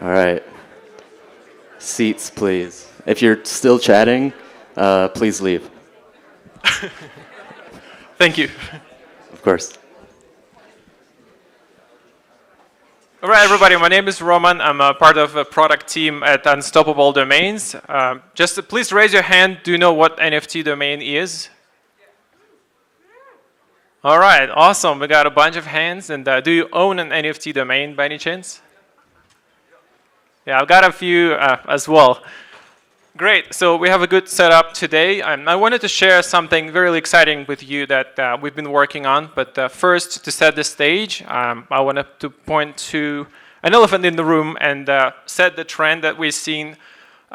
All right. Seats, please. If you're still chatting, please leave. Thank you. Of course. All right, everybody. My name is Roman. I'm a part of a product team at Unstoppable Domains. Just please raise your hand. Do you know what NFT domain is? All right, awesome. We got a bunch of hands. And do you own an NFT domain by any chance? Yeah, I've got a few as well. Great. So we have a good setup today. I wanted to share something very exciting with you that we've been working on. But first, to set the stage, I wanted to point to an elephant in the room and set the trend that we've seen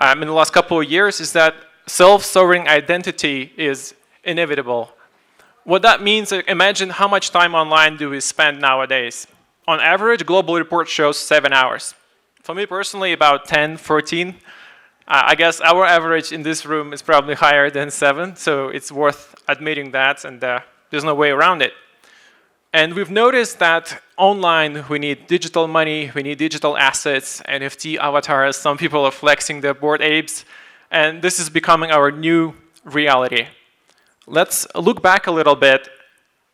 in the last couple of years is that self-sovereign identity is inevitable. What that means, imagine how much time online do we spend nowadays. On average, global report shows 7 hours. For me personally, about 10, 14. I guess our average in this room is probably higher than 7, so it's worth admitting that, and there's no way around it. And we've noticed that online we need digital money, we need digital assets, NFT avatars, some people are flexing their bored apes, and this is becoming our new reality. Let's look back a little bit,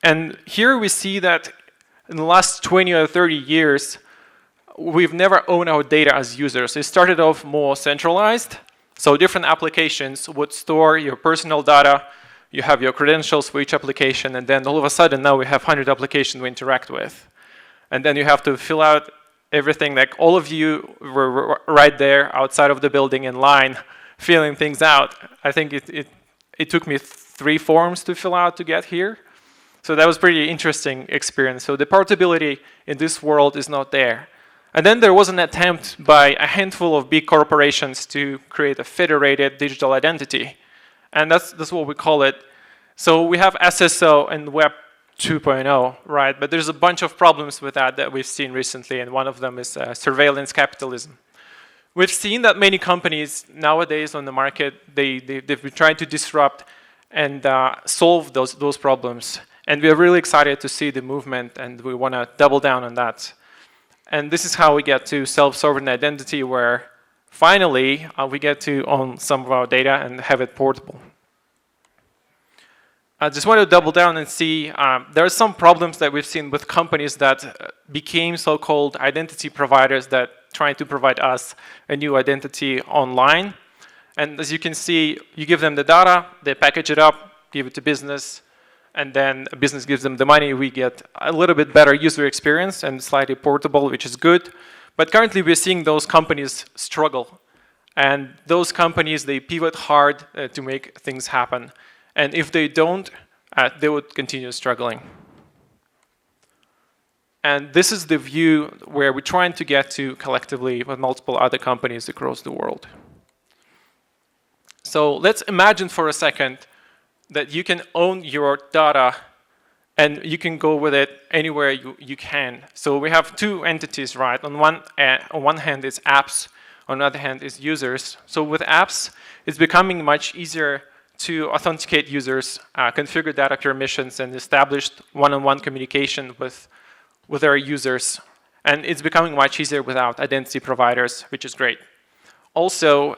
and here we see that in the last 20 or 30 years, we've never owned our data as users. It started off more centralized, so different applications would store your personal data, you have your credentials for each application, and then all of a sudden now we have 100 applications we interact with. And then you have to fill out everything, like all of you were right there outside of the building in line, filling things out. I think it took me 3 forms to fill out to get here. So that was pretty interesting experience. So the portability in this world is not there. And then there was an attempt by a handful of big corporations to create a federated digital identity. And that's what we call it. So we have SSO and Web 2.0, right? But there's a bunch of problems with that we've seen recently, and one of them is surveillance capitalism. We've seen that many companies nowadays on the market, they've been trying to disrupt and solve those problems. And we're really excited to see the movement, and we want to double down on that. And this is how we get to self-sovereign identity, where finally we get to own some of our data and have it portable. I just want to double down and see there are some problems that we've seen with companies that became so-called identity providers that trying to provide us a new identity online. And as you can see, you give them the data, they package it up, give it to business, and then a business gives them the money. We get a little bit better user experience and slightly portable, which is good. But currently, we're seeing those companies struggle. And those companies, they pivot hard to make things happen. And if they don't, they would continue struggling. And this is the view where we're trying to get to collectively with multiple other companies across the world. So let's imagine for a second that you can own your data and you can go with it anywhere you can. So we have 2 entities, right? On one hand is apps, on the other hand is users. So with apps, it's becoming much easier to authenticate users, configure data permissions, and establish one-on-one communication with our users. And it's becoming much easier without identity providers, which is great. Also,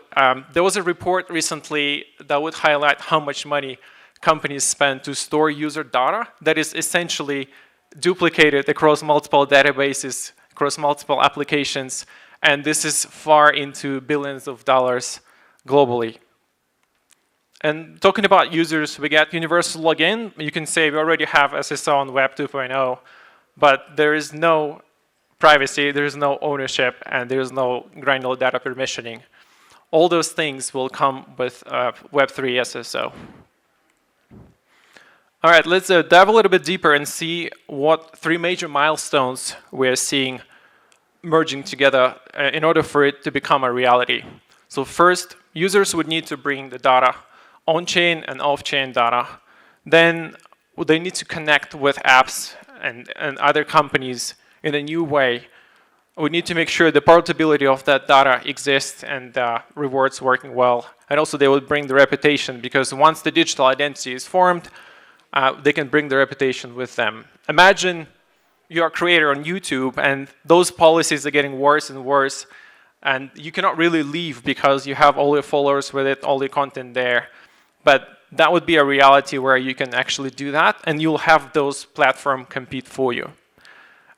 there was a report recently that would highlight how much money companies spend to store user data that is essentially duplicated across multiple databases, across multiple applications, and this is far into billions of dollars globally. And talking about users, we get universal login. You can say we already have SSO on Web 2.0, but there is no privacy, there is no ownership, and there is no granular data permissioning. All those things will come with Web3 SSO. All right, let's dive a little bit deeper and see what 3 major milestones we're seeing merging together in order for it to become a reality. So first, users would need to bring the data, on-chain and off-chain data. Then they need to connect with apps and other companies in a new way. We need to make sure the portability of that data exists and rewards working well. And also they would bring the reputation, because once the digital identity is formed, they can bring the reputation with them. Imagine you're a creator on YouTube and those policies are getting worse and worse. And you cannot really leave because you have all your followers with it, all your content there. But that would be a reality where you can actually do that, and you'll have those platforms compete for you.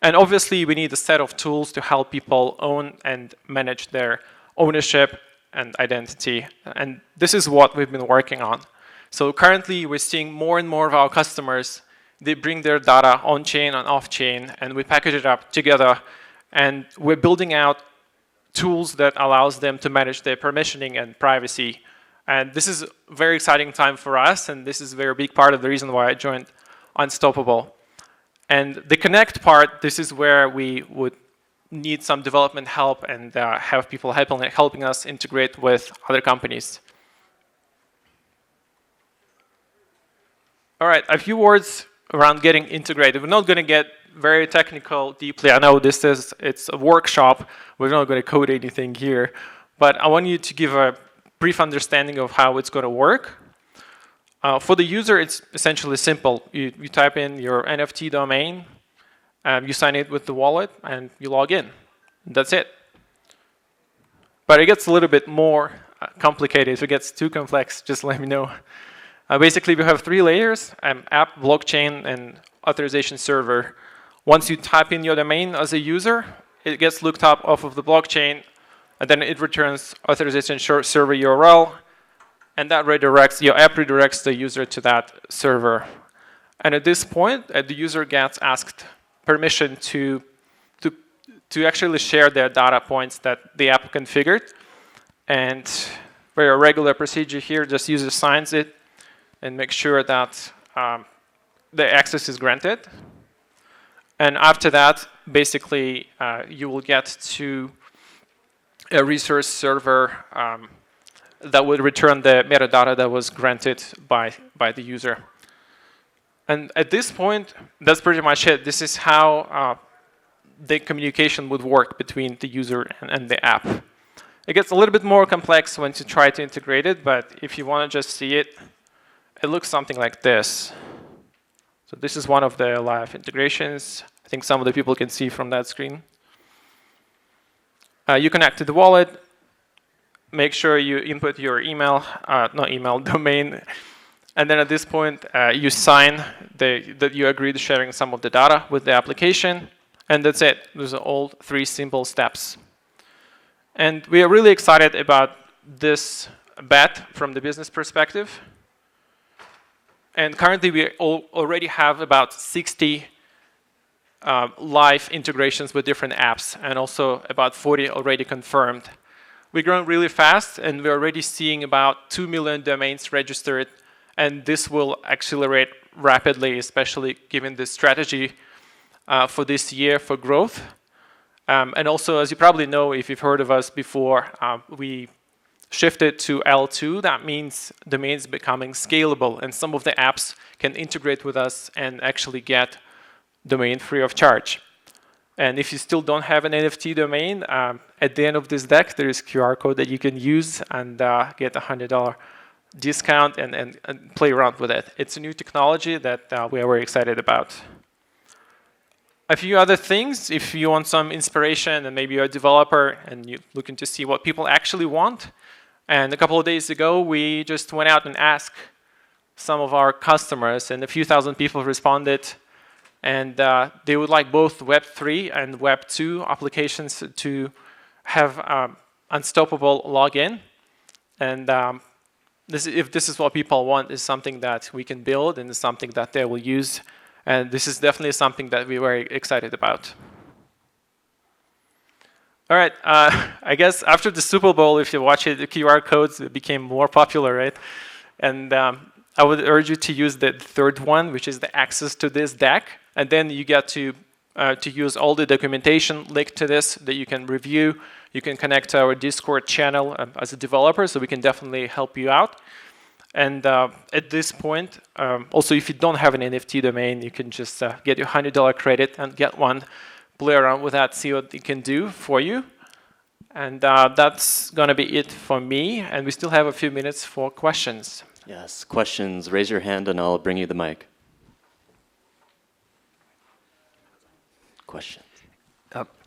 And obviously, we need a set of tools to help people own and manage their ownership and identity. And this is what we've been working on. So currently, we're seeing more and more of our customers, they bring their data on-chain and off-chain, and we package it up together. And we're building out tools that allows them to manage their permissioning and privacy. And this is a very exciting time for us, and this is a very big part of the reason why I joined Unstoppable. And the connect part, this is where we would need some development help and have people helping us integrate with other companies. All right, a few words around getting integrated. We're not going to get very technical deeply. I know it's a workshop. We're not going to code anything here. But I want you to give a brief understanding of how it's going to work. For the user, it's essentially simple. You type in your NFT domain, you sign it with the wallet, and you log in. That's it. But it gets a little bit more complicated. If it gets too complex, just let me know. Basically, we have 3 layers, app, blockchain, and authorization server. Once you type in your domain as a user, it gets looked up off of the blockchain, and then it returns authorization server URL, and that redirects, your app redirects the user to that server. And at this point, the user gets asked permission to actually share their data points that the app configured. And for a regular procedure here, just user signs it and make sure that the access is granted. And after that, basically, you will get to a resource server that would return the metadata that was granted by the user. And at this point, that's pretty much it. This is how the communication would work between the user and the app. It gets a little bit more complex when you try to integrate it, but if you want to just see it, it looks something like this. So this is one of the live integrations. I think some of the people can see from that screen. You connect to the wallet. Make sure you input your email, not email, domain. And then at this point, you sign that you agree to sharing some of the data with the application. And that's it. Those are all 3 simple steps. And we are really excited about this bet from the business perspective. And currently, we already have about 60 live integrations with different apps, and also about 40 already confirmed. We're growing really fast, and we're already seeing about 2 million domains registered, and this will accelerate rapidly, especially given the strategy for this year for growth. And also, as you probably know, if you've heard of us before, we shifted to L2. That means domains becoming scalable, and some of the apps can integrate with us and actually get domain free of charge. And if you still don't have an NFT domain, at the end of this deck, there is a QR code that you can use and get a $100 discount and play around with it. It's a new technology that we are very excited about. A few other things, if you want some inspiration and maybe you're a developer and you're looking to see what people actually want. And a couple of days ago, we just went out and asked some of our customers, and a few thousand people responded. And they would like both Web3 and Web2 applications to have unstoppable login. And if this is what people want, is something that we can build and is something that they will use. And this is definitely something that we're very excited about. All right, I guess after the Super Bowl, if you watch it, the QR codes became more popular, right? And I would urge you to use the 3rd one, which is the access to this deck. And then you get to use all the documentation linked to this that you can review. You can connect to our Discord channel as a developer, so we can definitely help you out. And at this point, also if you don't have an NFT domain, you can just get your $100 credit and get one. Play around with that, see what it can do for you. And that's going to be it for me. And we still have a few minutes for questions. Yes, questions. Raise your hand and I'll bring you the mic. Questions.